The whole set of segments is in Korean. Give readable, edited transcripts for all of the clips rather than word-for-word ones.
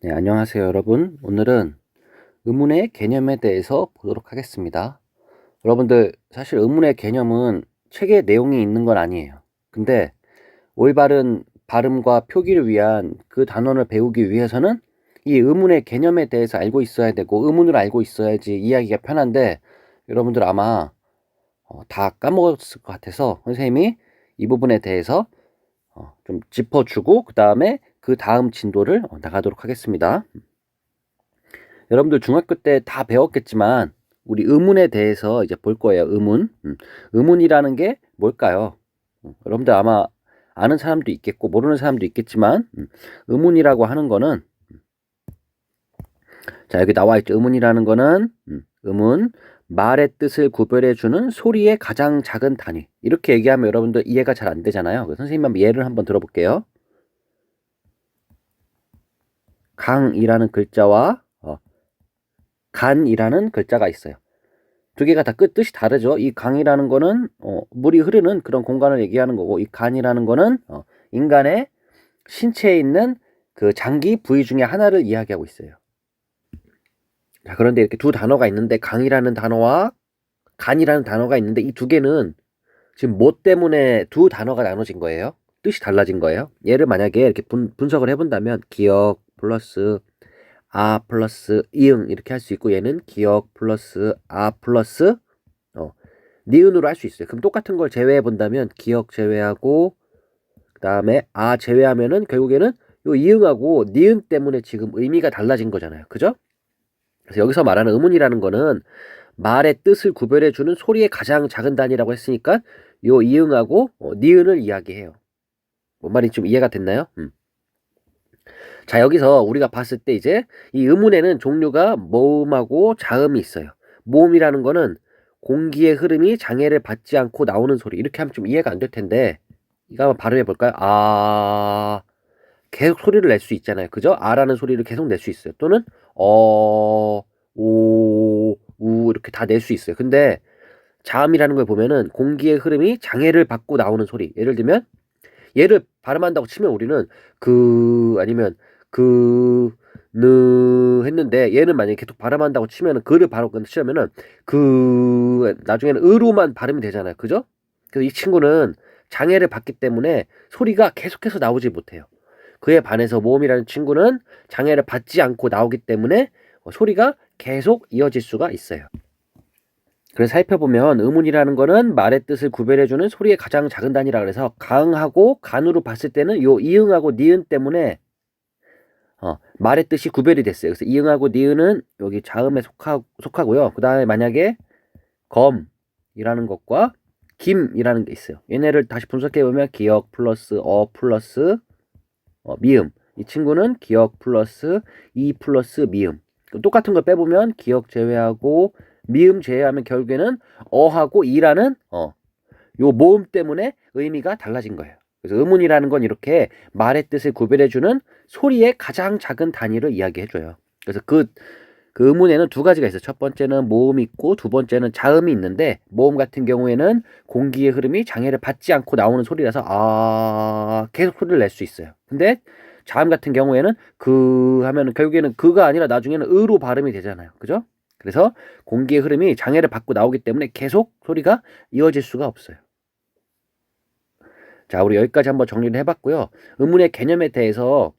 네, 안녕하세요, 여러분. 오늘은 의문의 개념에 대해서 보도록 하겠습니다. 여러분들, 사실 의문의 개념은 책에 내용이 있는 건 아니에요. 근데 올바른 발음과 표기를 위한 그 단원을 배우기 위해서는 이 의문의 개념에 대해서 알고 있어야 되고 의문을 알고 있어야지 이야기가 편한데 여러분들 아마 다 까먹었을 것 같아서 선생님이 이 부분에 대해서 좀 짚어주고 그 다음 진도를 나가도록 하겠습니다. 여러분들 중학교 때 다 배웠겠지만 우리 의문에 대해서 이제 볼 거예요. 의문. 의문이라는 게 뭘까요? 여러분들 아마 아는 사람도 있겠고 모르는 사람도 있겠지만 의문이라고 하는 거는 자, 여기 나와 있죠. 의문이라는 거는 의문, 말의 뜻을 구별해 주는 소리의 가장 작은 단위. 이렇게 얘기하면 여러분들 이해가 잘 안 되잖아요. 선생님 한번 예를 한번 들어볼게요. 강이라는 글자와 간이라는 글자가 있어요. 두 개가 다 뜻이 다르죠. 이 강이라는 거는 물이 흐르는 그런 공간을 얘기하는 거고, 이 간이라는 거는 인간의 신체에 있는 그 장기 부위 중에 하나를 이야기하고 있어요. 자, 그런데 이렇게 두 단어가 있는데 강이라는 단어와 간이라는 단어가 있는데 이 두 개는 지금 뭐 때문에 두 단어가 나눠진 거예요? 뜻이 달라진 거예요. 얘를 만약에 이렇게 분석을 해본다면 기억 플러스 아 플러스 이응 이렇게 할 수 있고, 얘는 기억 플러스 아 플러스 니은으로 할 수 있어요. 그럼 똑같은 걸 제외해 본다면 기억 제외하고 그 다음에 아 제외하면은 결국에는 요 이응하고 니은 때문에 지금 의미가 달라진 거잖아요. 그죠? 그래서 여기서 말하는 의문이라는 거는 말의 뜻을 구별해 주는 소리의 가장 작은 단위라고 했으니까 요 이응하고 니은을 이야기해요. 뭔 말인지 좀 이해가 됐나요? 자, 여기서 우리가 봤을 때 이제 이 의문에는 종류가 모음하고 자음이 있어요. 모음이라는 거는 공기의 흐름이 장애를 받지 않고 나오는 소리. 이렇게 하면 좀 이해가 안 될 텐데 이거 한번 발음해 볼까요? 아, 계속 소리를 낼 수 있잖아요. 그죠? 아라는 소리를 계속 낼 수 있어요. 또는 오, 우 이렇게 다 낼 수 있어요. 근데 자음이라는 걸 보면은 공기의 흐름이 장애를 받고 나오는 소리. 예를 들면 얘를 발음한다고 치면 우리는 아니면 했는데 얘는 만약에 계속 발음한다고 치면은 그를 바로 치면은 나중에는 으로만 발음이 되잖아요. 그죠? 그래서 이 친구는 장애를 받기 때문에 소리가 계속해서 나오지 못해요. 그에 반해서 모음이라는 친구는 장애를 받지 않고 나오기 때문에 소리가 계속 이어질 수가 있어요. 그래서 살펴보면 의문이라는 거는 말의 뜻을 구별해주는 소리의 가장 작은 단위라 그래서 강하고 간으로 봤을 때는 요 이응하고 니은 때문에 말의 뜻이 구별이 됐어요. 그래서 이응하고 니은은 여기 자음에 속하고요. 그 다음에 만약에 검이라는 것과 김이라는 게 있어요. 얘네를 다시 분석해보면 기억 플러스 플러스 미음. 이 친구는 기억 플러스 이 플러스 미음. 똑같은 걸 빼보면 기억 제외하고 미음 제외하면 결국에는 어하고 이라는 요 모음 때문에 의미가 달라진 거예요. 그래서 의문이라는 건 이렇게 말의 뜻을 구별해주는 소리의 가장 작은 단위를 이야기해줘요. 그래서 그 의문에는 두 가지가 있어요. 첫 번째는 모음이 있고 두 번째는 자음이 있는데 모음 같은 경우에는 공기의 흐름이 장애를 받지 않고 나오는 소리라서 계속 소리를 낼 수 있어요. 근데 자음 같은 경우에는 하면은 결국에는 그가 아니라 나중에는 으로 발음이 되잖아요. 그죠? 그래서 공기의 흐름이 장애를 받고 나오기 때문에 계속 소리가 이어질 수가 없어요. 자, 우리 여기까지 한번 정리를 해봤고요. 의문의 개념에 대해서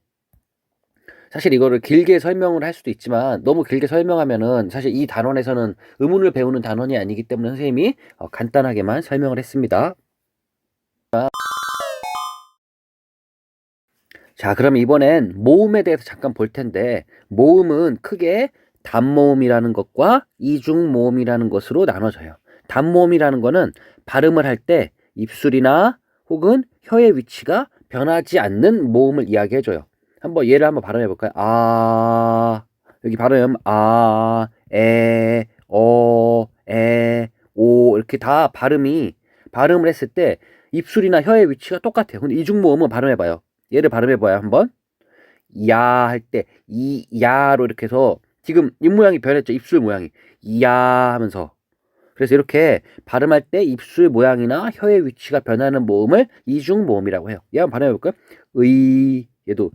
사실 이거를 길게 설명을 할 수도 있지만 너무 길게 설명하면은 사실 이 단원에서는 의문을 배우는 단원이 아니기 때문에 선생님이 간단하게만 설명을 했습니다. 자, 그럼 이번엔 모음에 대해서 잠깐 볼 텐데 모음은 크게 단모음이라는 것과 이중모음이라는 것으로 나눠져요. 단모음이라는 거는 발음을 할 때 입술이나 혹은 혀의 위치가 변하지 않는 모음을 이야기해줘요. 예를 한번 발음해 볼까요? 여기 발음 오 이렇게 다 발음을 했을 때 입술이나 혀의 위치가 똑같아요. 근데 이중모음은 발음해봐요. 얘를 발음해봐요 한번. 야 할 때 야로 이렇게 해서 지금 입 모양이 변했죠. 입술 모양이 야 하면서. 그래서 이렇게 발음할 때 입술 모양이나 혀의 위치가 변하는 모음을 이중 모음이라고 해요. 얘 한번 발음해볼까요? 얘도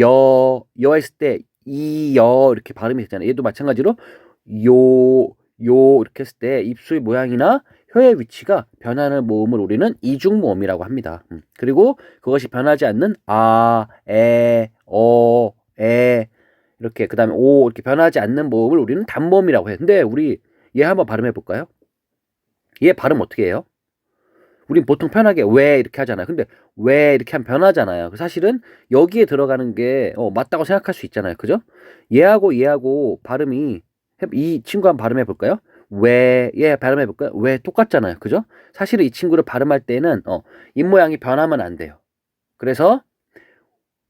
여 했을 때 이, 여 이렇게 발음이 되잖아요. 얘도 마찬가지로 요, 요 이렇게 했을 때 입술 모양이나 혀의 위치가 변하는 모음을 우리는 이중모음이라고 합니다. 그리고 그것이 변하지 않는 아, 에, 어, 에 이렇게 그 다음에 오 이렇게 변하지 않는 모음을 우리는 단모음이라고 해요. 근데 우리 얘 한번 발음해 볼까요? 얘 발음 어떻게 해요? 우린 보통 편하게 왜 이렇게 하잖아요. 근데 왜 이렇게 하면 변하잖아요. 사실은 여기에 들어가는 게 맞다고 생각할 수 있잖아요. 그죠? 얘하고 발음이 이 친구 한번 발음해 볼까요? 왜, 얘 발음해 볼까요? 왜 똑같잖아요. 그죠? 사실은 이 친구를 발음할 때는 입 모양이 변하면 안 돼요. 그래서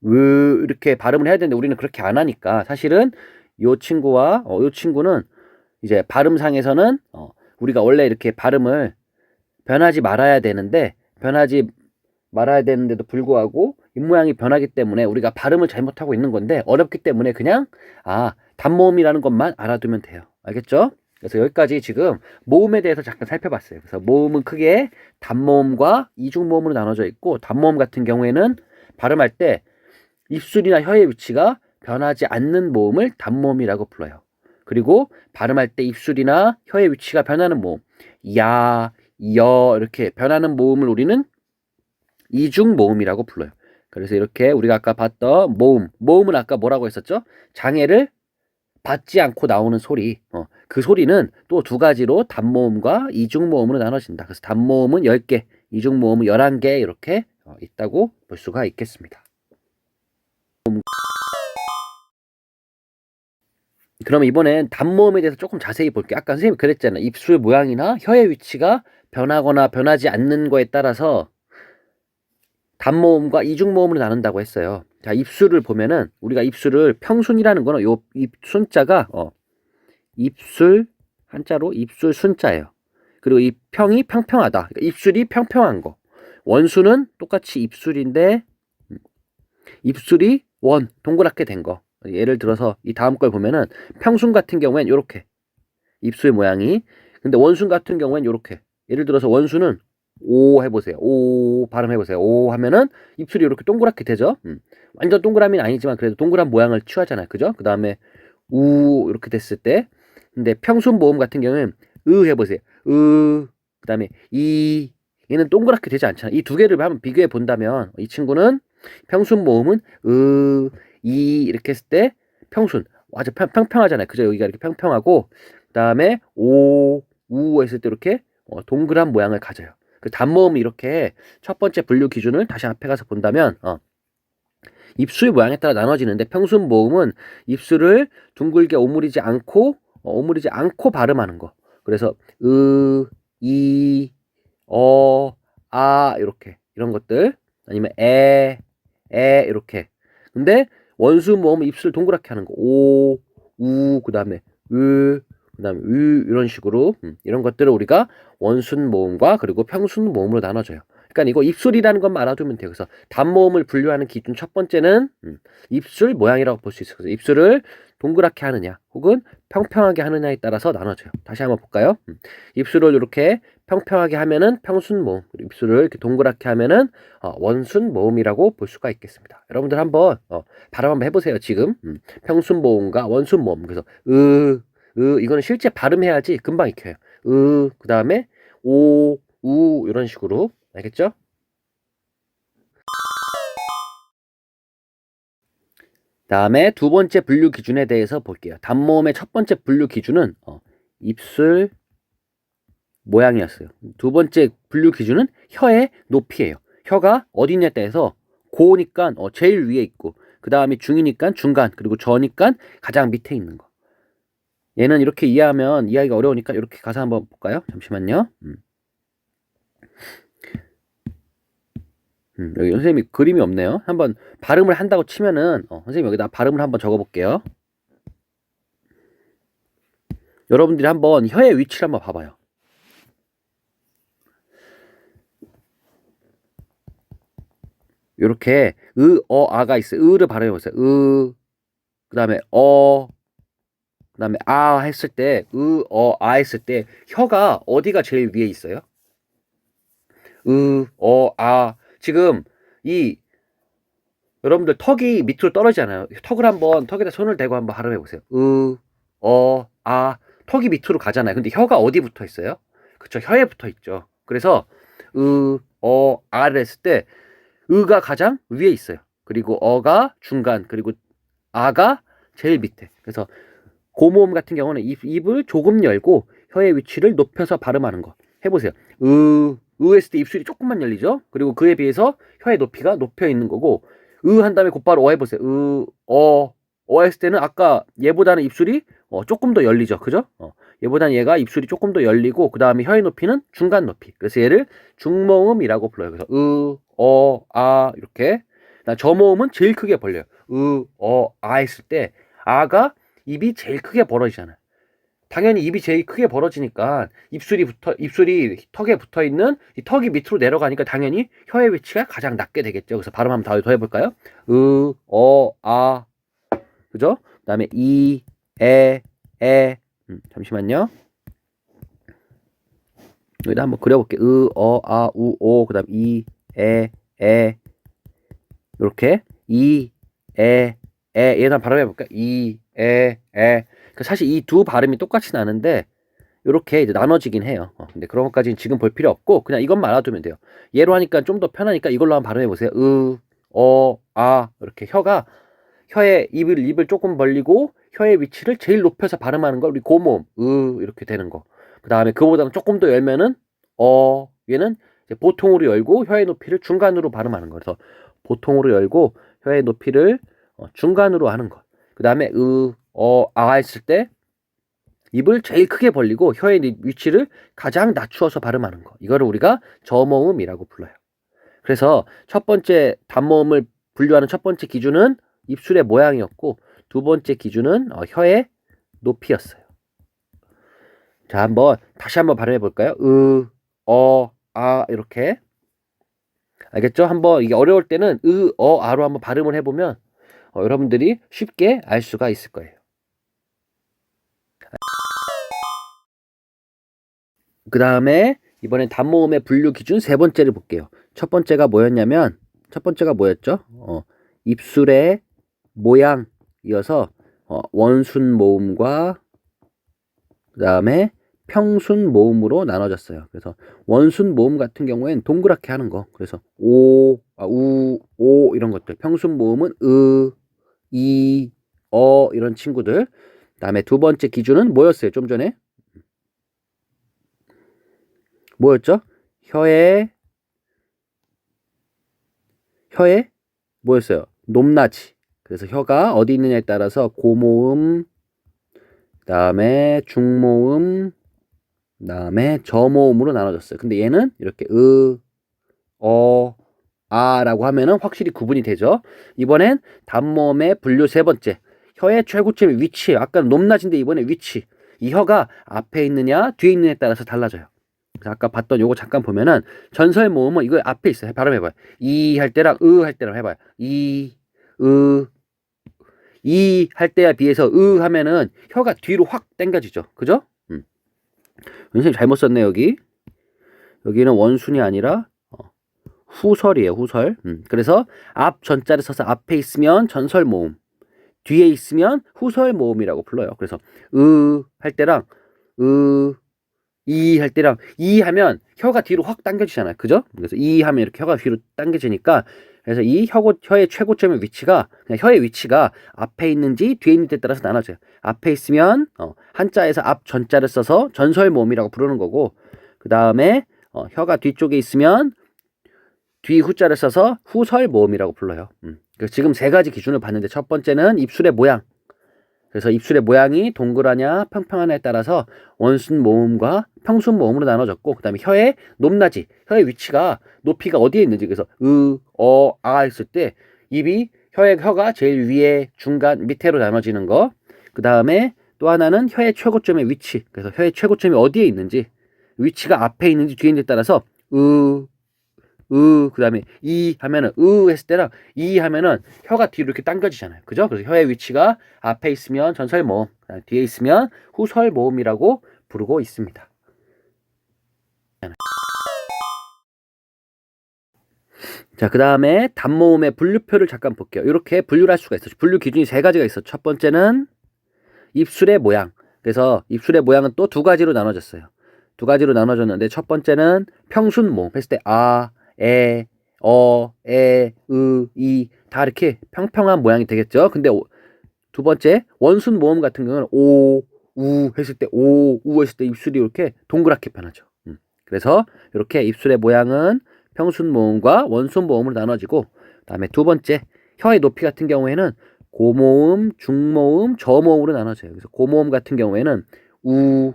이렇게 발음을 해야 되는데 우리는 그렇게 안 하니까 사실은 요 친구와 요 친구는 이제 발음상에서는 우리가 원래 이렇게 발음을 변하지 말아야 되는데 변하지 말아야 되는데도 불구하고 입모양이 변하기 때문에 우리가 발음을 잘못하고 있는 건데 어렵기 때문에 그냥 단모음이라는 것만 알아두면 돼요. 알겠죠? 그래서 여기까지 지금 모음에 대해서 잠깐 살펴봤어요. 그래서 모음은 크게 단모음과 이중모음으로 나눠져 있고 단모음 같은 경우에는 발음할 때 입술이나 혀의 위치가 변하지 않는 모음을 단모음이라고 불러요. 그리고 발음할 때 입술이나 혀의 위치가 변하는 모음 야, 여 이렇게 변하는 모음을 우리는 이중 모음이라고 불러요. 그래서 이렇게 우리가 아까 봤던 모음은 아까 뭐라고 했었죠? 장애를 받지 않고 나오는 소리. 그 소리는 또 두 가지로 단모음과 이중모음으로 나눠진다. 그래서 단모음은 10개, 이중모음은 11개 이렇게 있다고 볼 수가 있겠습니다. 그럼 이번엔 단모음에 대해서 조금 자세히 볼게요. 아까 선생님이 그랬잖아요. 입술 모양이나 혀의 위치가 변하거나 변하지 않는 거에 따라서 단모음과 이중모음으로 나눈다고 했어요. 자, 입술을 보면은 우리가 입술을 평순이라는 거는 요 입순자가 입술 한자로 입술 순자예요. 그리고 이 평이 평평하다. 그러니까 입술이 평평한 거. 원수는 똑같이 입술인데 입술이 동그랗게 된 거. 예를 들어서 이 다음 걸 보면은 평순 같은 경우엔 요렇게 입술 모양이 근데 원순 같은 경우엔 요렇게 예를 들어서 원수는 오 해보세요. 오 발음해보세요. 오 하면은 입술이 이렇게 동그랗게 되죠. 완전 동그라미는 아니지만 그래도 동그란 모양을 취하잖아요. 그죠? 그 다음에 우 이렇게 됐을 때 근데 평순 모음 같은 경우는 해보세요. 그 다음에 이 얘는 동그랗게 되지 않잖아요. 이 두 개를 한번 비교해 본다면 이 친구는 평순 모음은 이 이렇게 했을 때 평순 아주 평평하잖아요. 그죠? 여기가 이렇게 평평하고 그 다음에 우 했을 때 이렇게 동그란 모양을 가져요. 그 단모음이 이렇게 첫 번째 분류 기준을 다시 앞에 가서 본다면 입술 모양에 따라 나눠지는데 평순 모음은 입술을 둥글게 오므리지 않고 발음하는 거. 그래서 이, 이렇게 이런 것들 아니면 이렇게. 근데 원수 모음은 입술 동그랗게 하는 거. 그다음에 그다음에 이런 식으로 이런 것들을 우리가 원순 모음과 그리고 평순 모음으로 나눠줘요. 그러니까 이거 입술이라는 것만 알아두면 돼요. 그래서 단모음을 분류하는 기준 첫 번째는 입술 모양이라고 볼 수 있어요. 그래서 입술을 동그랗게 하느냐 혹은 평평하게 하느냐에 따라서 나눠져요. 다시 한번 볼까요? 입술을 이렇게 평평하게 하면은 평순 모음, 입술을 이렇게 동그랗게 하면은 원순 모음이라고 볼 수가 있겠습니다. 여러분들 한번 발음 한번 해보세요. 지금 평순 모음과 원순 모음. 그래서 이거는 실제 발음해야지 금방 익혀요. 그 다음에 우 이런 식으로 알겠죠? 다음에 두 번째 분류 기준에 대해서 볼게요. 단모음의 첫 번째 분류 기준은 입술 모양이었어요. 두 번째 분류 기준은 혀의 높이예요. 혀가 어디냐에 따라서 고니까 제일 위에 있고 그 다음이 중이니까 중간 그리고 저니까 가장 밑에 있는 거. 얘는 이렇게 이해하면 이해하기가 어려우니까 이렇게 가서 한번 볼까요? 잠시만요. 여기 선생님이 그림이 없네요. 한번 발음을 한다고 치면은 선생님 여기다 발음을 한번 적어볼게요. 여러분들이 한번 혀의 위치를 한번 봐봐요. 이렇게 아가 있어요. 으를 발음해보세요. 그 다음에 그 다음에 했을 때 했을 때 혀가 어디가 제일 위에 있어요? 지금 이 여러분들 턱이 밑으로 떨어지잖아요. 턱을 한번 턱에다 손을 대고 한번 발음해 보세요. 턱이 밑으로 가잖아요. 근데 혀가 어디 붙어 있어요? 그쵸, 혀에 붙어 있죠. 그래서 아를 했을 때 가 가장 위에 있어요. 그리고 어가 중간, 그리고 아가 제일 밑에. 그래서 고모음 같은 경우는 입을 조금 열고 혀의 위치를 높여서 발음하는 거 해보세요. 했을 때 입술이 조금만 열리죠. 그리고 그에 비해서 혀의 높이가 높여 있는 거고, 한 다음에 곧바로 해보세요. 했을 때는 아까 얘보다는 입술이 조금 더 열리죠. 그죠? 얘보다는 얘가 입술이 조금 더 열리고, 그 다음에 혀의 높이는 중간 높이. 그래서 얘를 중모음이라고 불러요. 그래서 이렇게. 저모음은 제일 크게 벌려요. 했을 때 아가 입이 제일 크게 벌어지잖아요. 당연히 입이 제일 크게 벌어지니까 입술이 턱에 붙어 있는 이 턱이 밑으로 내려가니까 당연히 혀의 위치가 가장 낮게 되겠죠. 그래서 발음 한번 더 해볼까요? 그죠? 그 다음에 잠시만요. 여기다 한번 그려볼게요. 그 다음 이렇게 얘는 발음해볼까요? 사실 이 두 발음이 똑같이 나는데 이렇게 이제 나눠지긴 해요. 근데 그런 것까지는 지금 볼 필요 없고 그냥 이것만 알아두면 돼요. 얘로 하니까 좀 더 편하니까 이걸로 한번 발음해 보세요. 이렇게 혀의 입을 조금 벌리고 혀의 위치를 제일 높여서 발음하는 걸 우리 고모음 이렇게 되는 거. 그 다음에 그보다는 조금 더 열면은 얘는 이제 보통으로 열고 혀의 높이를 중간으로 발음하는 거. 그래서 보통으로 열고 혀의 높이를 중간으로 하는 거. 그 다음에 했을 때 입을 제일 크게 벌리고 혀의 위치를 가장 낮추어서 발음하는 거. 이거를 우리가 저모음이라고 불러요. 그래서 첫 번째 단모음을 분류하는 첫 번째 기준은 입술의 모양이었고, 두 번째 기준은 혀의 높이였어요. 자, 다시 한번 발음해 볼까요? 이렇게. 알겠죠? 이게 어려울 때는 아로 한번 발음을 해보면 여러분들이 쉽게 알 수가 있을 거예요. 그 다음에 이번엔 단모음의 분류 기준 세 번째를 볼게요. 첫 번째가 뭐였냐면, 뭐였죠? 입술의 모양이어서 원순 모음과 그 다음에 평순 모음으로 나눠졌어요. 그래서 원순 모음 같은 경우엔 동그랗게 하는 거. 그래서 오 이런 것들. 평순 모음은 이런 친구들. 그 다음에 두 번째 기준은 뭐였어요? 좀 전에 뭐였죠? 혀의 뭐였어요? 높낮이. 그래서 혀가 어디 있느냐에 따라서 고모음, 그 다음에 중모음, 그 다음에 저모음으로 나눠졌어요. 근데 얘는 이렇게 라고 하면은 확실히 구분이 되죠. 이번엔 단모음의 분류 세 번째. 혀의 최고점의 위치. 아까는 높낮인데 이번에 위치. 이 혀가 앞에 있느냐 뒤에 있느냐에 따라서 달라져요. 아까 봤던 요거 잠깐 보면은 전설 모음은 이거 앞에 있어요. 발음해봐요. 이 할 때랑 할 때랑 해봐요. 이 할 때에 비해서 하면은 혀가 뒤로 확 당겨지죠. 그죠? 선생님 잘못 썼네 여기. 여기는 원순이 아니라 후설이에요. 후설. 그래서 앞 전자를 써서 앞에 있으면 전설 모음, 뒤에 있으면 후설 모음이라고 불러요. 그래서 할 때랑 이 할 때랑 이 하면 혀가 뒤로 확 당겨지잖아요. 그죠? 그래서 이 하면 이렇게 혀가 뒤로 당겨지니까, 그래서 이 혀의 최고점의 위치가 그냥 혀의 위치가 앞에 있는지 뒤에 있는지에 따라서 나눠져요. 앞에 있으면 한자에서 앞 전자를 써서 전설 모음이라고 부르는 거고, 그 다음에 혀가 뒤쪽에 있으면 뒤 후자를 써서 후설 모음이라고 불러요. 지금 세 가지 기준을 봤는데 첫 번째는 입술의 모양. 그래서 입술의 모양이 동그라냐 평평하냐에 따라서 원순 모음과 평순 모음으로 나눠졌고, 그 다음에 혀의 높낮이, 혀의 위치가 높이가 어디에 있는지. 그래서 했을 때 입이 혀가 제일 위에 중간 밑에로 나눠지는 거. 그 다음에 또 하나는 혀의 최고점의 위치. 그래서 혀의 최고점이 어디에 있는지, 위치가 앞에 있는지 뒤에 있는지에 따라서 그 다음에 이 하면은 했을 때랑 이 하면은 혀가 뒤로 이렇게 당겨지잖아요. 그죠? 그래서 혀의 위치가 앞에 있으면 전설 모음, 뒤에 있으면 후설 모음이라고 부르고 있습니다. 자, 그 다음에 단모음의 분류표를 잠깐 볼게요. 이렇게 분류를 할 수가 있어요. 분류 기준이 세 가지가 있어. 첫 번째는 입술의 모양. 그래서 입술의 모양은 또 두 가지로 나눠졌어요. 두 가지로 나눠졌는데 첫 번째는 평순 모음 했을 때 아, 에, 어, 에, 이 다 이렇게 평평한 모양이 되겠죠. 근데 두 번째 원순 모음 같은 경우는 오, 우 했을 때 오, 우 했을 때 입술이 이렇게 동그랗게 변하죠. 그래서 이렇게 입술의 모양은 평순 모음과 원순 모음으로 나눠지고, 그다음에 두 번째 혀의 높이 같은 경우에는 고모음, 중모음, 저모음으로 나눠져요. 그래서 고모음 같은 경우에는 우,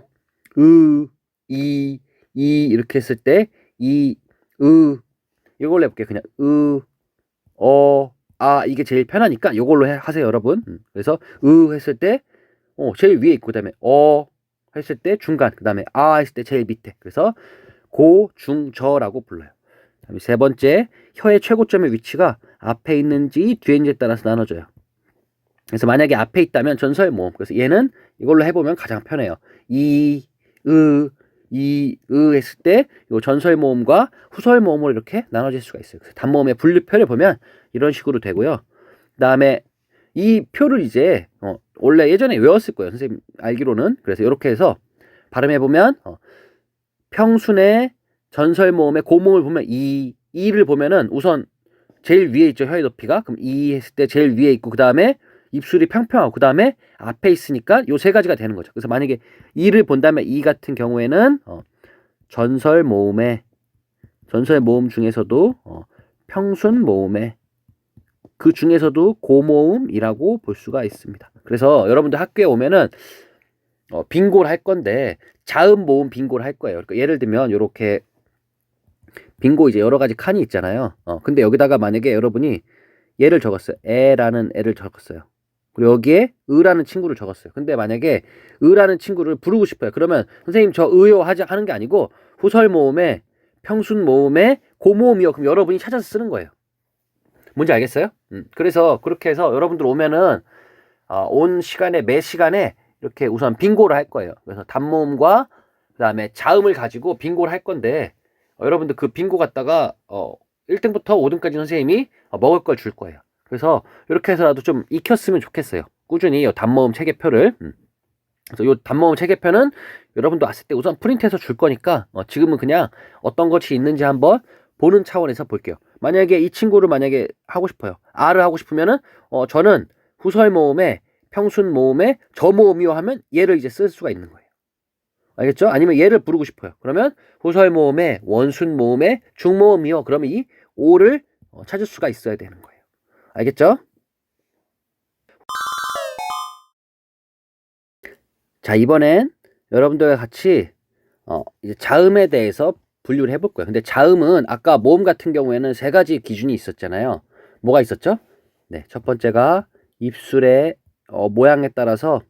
으, 이 이렇게 했을 때 이, 이걸로 해볼게요. 그냥 이게 제일 편하니까 이걸로 하세요, 여러분. 그래서 했을 때 제일 위에 있고, 그다음에 했을 때 중간, 그다음에 했을 때 제일 밑에. 그래서 고, 중, 저라고 불러요. 그다음에 세 번째, 혀의 최고점의 위치가 앞에 있는지 뒤에 있는지에 따라서 나눠져요. 그래서 만약에 앞에 있다면 전설 모음. 그래서 얘는 이걸로 해보면 가장 편해요. 했을 때 이 전설 모음과 후설 모음으로 이렇게 나눠질 수가 있어요. 그래서 단모음의 분류표를 보면 이런 식으로 되고요. 그다음에 이 표를 이제 원래 예전에 외웠을 거예요, 선생님 알기로는. 그래서 이렇게 해서 발음해 보면 평순의 전설 모음의 고모음을 보면 이를 보면은 우선 제일 위에 있죠, 혀의 높이가. 그럼 이 했을 때 제일 위에 있고, 그 다음에 입술이 평평하고, 그 다음에 앞에 있으니까 요 세 가지가 되는 거죠. 그래서 만약에 이를 본다면 이 같은 경우에는 전설 모음 중에서도 평순 모음의 그 중에서도 고모음이라고 볼 수가 있습니다. 그래서 여러분들 학교에 오면은 빙고를 할 건데 자음 모음 빙고를 할 거예요. 그러니까 예를 들면 이렇게 빙고 이제 여러 가지 칸이 있잖아요. 근데 여기다가 만약에 여러분이 얘를 적었어요. 에라는 애를 적었어요. 그리고 여기에 으라는 친구를 적었어요. 근데 만약에 으라는 친구를 부르고 싶어요. 그러면 선생님 저 의요 하는 게 아니고 후설 모음에 평순 모음에 고모음이요. 그럼 여러분이 찾아서 쓰는 거예요. 뭔지 알겠어요? 그래서 그렇게 해서 여러분들 오면은 온 시간에 매 시간에 이렇게 우선 빙고를 할 거예요. 그래서 단모음과 그다음에 자음을 가지고 빙고를 할 건데 여러분들 그 빙고 갖다가 1등부터 5등까지 선생님이 먹을 걸 줄 거예요. 그래서 이렇게 해서라도 좀 익혔으면 좋겠어요. 꾸준히 이 단모음 체계표를. 그래서 이 단모음 체계표는 여러분도 왔을 때 우선 프린트해서 줄 거니까 지금은 그냥 어떤 것이 있는지 한번 보는 차원에서 볼게요. 만약에 이 친구를 만약에 하고 싶어요. R을 하고 싶으면은 저는 후설 모음에 평순 모음에 저모음이요 하면 얘를 이제 쓸 수가 있는 거예요. 알겠죠? 아니면 얘를 부르고 싶어요. 그러면 후설 모음에 원순 모음에 중모음이요. 그러면 이 오를 찾을 수가 있어야 되는 거예요. 알겠죠? 자, 이번엔 여러분들과 같이 이제 자음에 대해서 분류를 해볼 거예요. 근데 자음은 아까 모음 같은 경우에는 세 가지 기준이 있었잖아요. 뭐가 있었죠? 네, 첫 번째가 입술의 모양에 따라서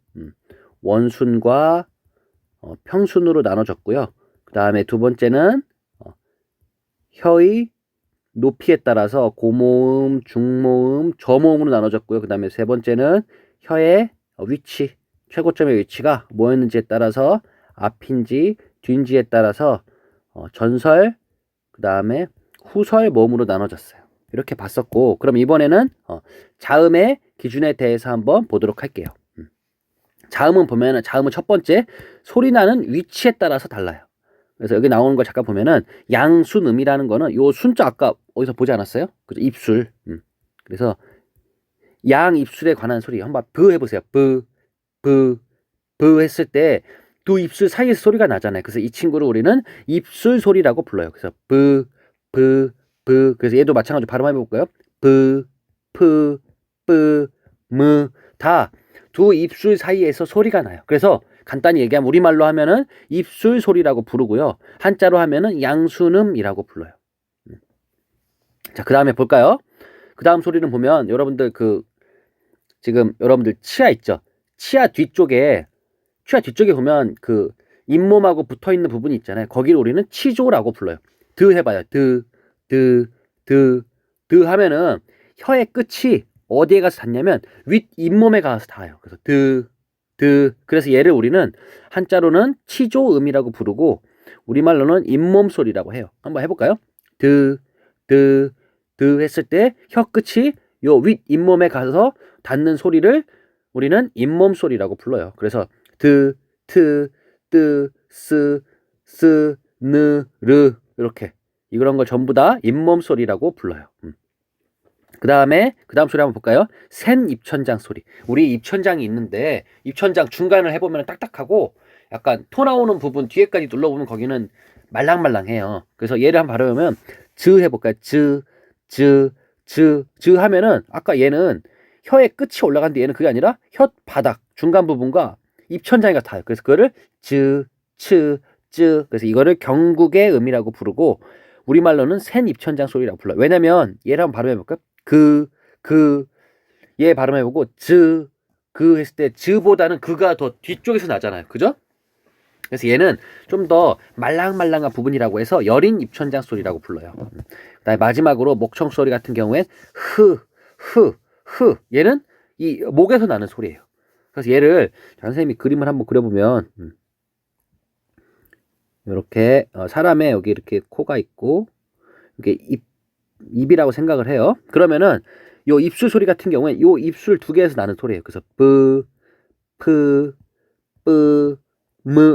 원순과 평순으로 나눠졌고요. 그 다음에 두 번째는 혀의 높이에 따라서 고모음, 중모음, 저모음으로 나눠졌고요. 그 다음에 세 번째는 혀의 위치, 최고점의 위치가 뭐였는지에 따라서 앞인지 뒤인지에 따라서 전설, 그 다음에 후설 모음으로 나눠졌어요. 이렇게 봤었고, 그럼 이번에는 자음의 기준에 대해서 한번 보도록 할게요. 자음은 보면은 자음은 첫 번째 소리 나는 위치에 따라서 달라요. 그래서 여기 나오는 걸 잠깐 보면은 양순음이라는 거는 요 순자 아까 어디서 보지 않았어요? 그죠? 입술. 그래서 양 입술에 관한 소리 한번 브 해보세요. 브 했을 때 두 입술 사이에서 소리가 나잖아요. 그래서 이 친구를 우리는 입술 소리라고 불러요. 그래서 그래서 얘도 마찬가지로 발음해 볼까요? 다 두 입술 사이에서 소리가 나요. 그래서 간단히 얘기하면 우리말로 하면은 입술 소리라고 부르고요. 한자로 하면은 양순음이라고 불러요. 자, 그 다음에 볼까요? 그 다음 소리는 보면 여러분들 지금 여러분들 치아 있죠? 치아 뒤쪽에 보면 그 잇몸하고 붙어 있는 부분이 있잖아요. 거기를 우리는 치조라고 불러요. 드 해봐요. 드 하면은 혀의 끝이 어디에 가서 닿냐면 윗 잇몸에 가서 닿아요. 그래서 그래서 얘를 우리는 한자로는 치조음이라고 부르고 우리말로는 잇몸 소리라고 해요. 한번 해볼까요? 드 했을 때 혀 끝이 요 윗 잇몸에 가서 닿는 소리를 우리는 잇몸 소리라고 불러요. 그래서 드, 트, 뜨, 스, 느, 르 이렇게 이런 걸 전부 다 잇몸 소리라고 불러요. 그 다음 소리 한번 볼까요? 센 입천장 소리. 우리 입천장이 있는데 입천장 중간을 해보면 딱딱하고 약간 토 나오는 부분 뒤에까지 눌러보면 거기는 말랑말랑해요. 그래서 얘를 한번 발음하면 즈 해볼까요? 즈 하면은 아까 얘는 혀의 끝이 올라갔는데 얘는 그게 아니라 혀 바닥 중간 부분과 입천장이 같아요. 그래서 그거를 즈, 그래서 이거를 경국의 음이라고 부르고 우리말로는 센 입천장 소리라고 불러요. 왜냐면 얘를 한번 발음해볼까요? 얘 발음해보고 했을 때 즈보다는 그가 더 뒤쪽에서 나잖아요. 그죠? 그래서 얘는 좀 더 말랑말랑한 부분이라고 해서 여린 입천장 소리라고 불러요. 그다음에 마지막으로 목청 소리 같은 경우엔 얘는 이 목에서 나는 소리예요. 그래서 얘를 선생님이 그림을 한번 그려보면 이렇게 사람의 여기 이렇게 코가 있고 이게 입이라고 생각을 해요. 그러면은 요 입술 소리 같은 경우에 요 입술 두 개에서 나는 소리예요. 그래서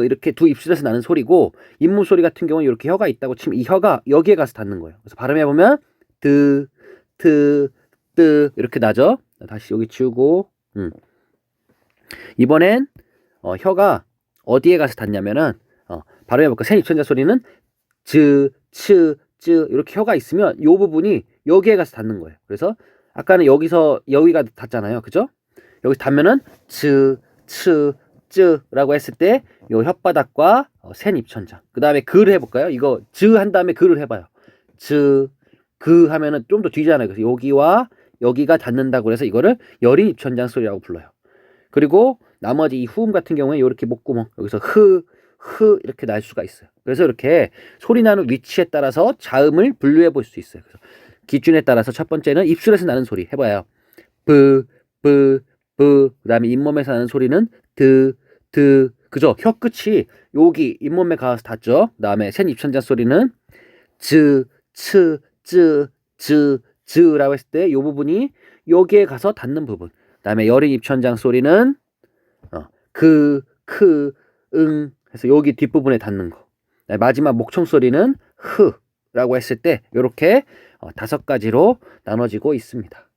이렇게 두 입술에서 나는 소리고 잇몸 소리 같은 경우는 이렇게 혀가 있다고 치면 이 혀가 여기에 가서 닿는 거예요. 그래서 발음해 보면 뜨 이렇게 나죠. 다시 여기 치우고 이번엔 혀가 어디에 가서 닿냐면은 발음해 볼까? 센 입천자 소리는 즈 이렇게 혀가 있으면 이 부분이 여기에 가서 닿는 거예요. 그래서 아까는 여기가 닿잖아요. 그죠? 여기 닿으면은 라고 했을 때 요 혓바닥과 센 입천장. 그 다음에 그를 해볼까요? 이거 즈 한 다음에 그를 해봐요. 그 하면은 좀 더 뒤잖아요. 그래서 여기와 여기가 닿는다고 해서 이거를 여린 입천장 소리라고 불러요. 그리고 나머지 이 후음 같은 경우에 이렇게 목구멍 여기서 이렇게 날 수가 있어요. 그래서 이렇게 소리 나는 위치에 따라서 자음을 분류해 볼 수 있어요. 그래서 기준에 따라서 첫 번째는 입술에서 나는 소리 해봐요. 그 다음에 잇몸에서 나는 소리는 그죠? 혀 끝이 여기 잇몸에 가서 닿죠. 그 다음에 센 입천장 소리는 즈라고 했을 때 이 부분이 여기에 가서 닿는 부분. 그 다음에 여린 입천장 소리는 해서 여기 뒷부분에 닿는 거. 마지막 목청 소리는 라고 했을 때 이렇게 5가지로 나눠지고 있습니다.